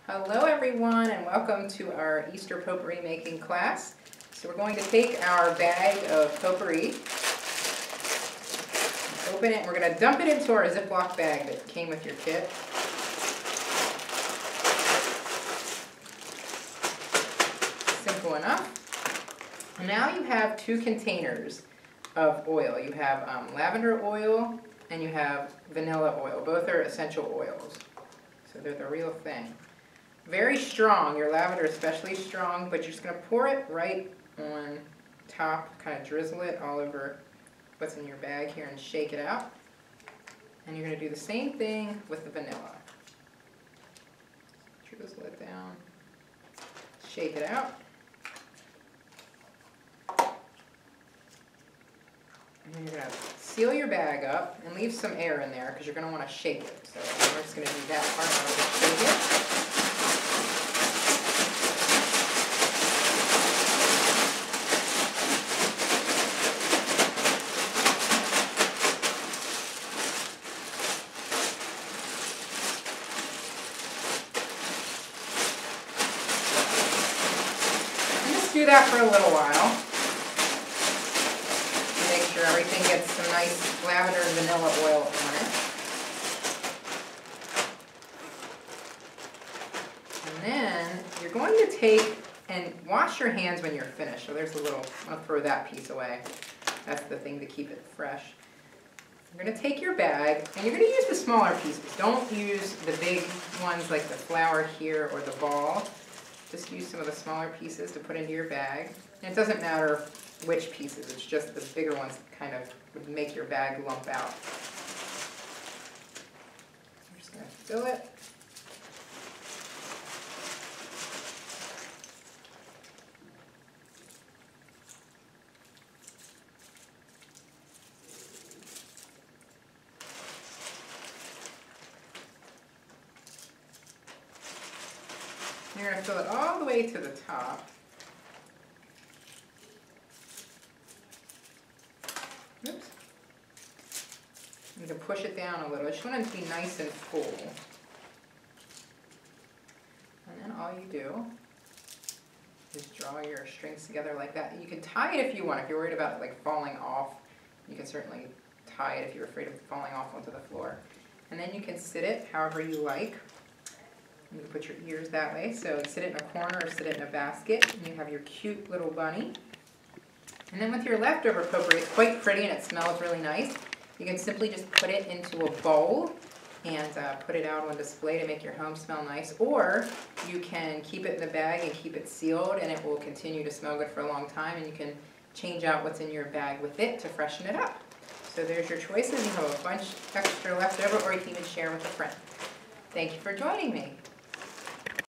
Hello everyone and welcome to our Easter potpourri making class. So we're going to take our bag of potpourri, open it, and we're going to dump it into our Ziploc bag that came with your kit. Simple enough. And now you have two containers of oil. You have lavender oil and you have vanilla oil. Both are essential oils. So they're the real thing. Very strong, your lavender especially strong, but you're just going to pour it right on top, kind of drizzle it all over what's in your bag here and shake it out. And you're going to do the same thing with the vanilla. Drizzle it down, shake it out. And then you're going to seal your bag up and leave some air in there because you're going to want to shake it. So we're just going to do that part while we shake it. Do that for a little while to make sure everything gets some nice lavender and vanilla oil on it. And then you're going to take and wash your hands when you're finished. So there's a little, I'll throw that piece away. That's the thing to keep it fresh. You're going to take your bag and you're going to use the smaller pieces. Don't use the big ones like the flower here or the ball. Just use some of the smaller pieces to put into your bag. And it doesn't matter which pieces, it's just the bigger ones kind of would make your bag lump out. I'm just going to fill it. You're going to fill it all the way to the top. Oops. You can push it down a little. I just want it to be nice and full. And then all you do is draw your strings together like that. You can tie it if you want. If you're worried about it like falling off, you can certainly tie it if you're afraid of falling off onto the floor. And then you can sit it however you like. You can put your ears that way, so sit it in a corner or sit it in a basket, and you have your cute little bunny. And then with your leftover potpourri, it's quite pretty and it smells really nice. You can simply just put it into a bowl and put it out on display to make your home smell nice, or you can keep it in the bag and keep it sealed and it will continue to smell good for a long time, and you can change out what's in your bag with it to freshen it up. So there's your choices. You have a bunch extra left over, or you can even share with a friend. Thank you for joining me.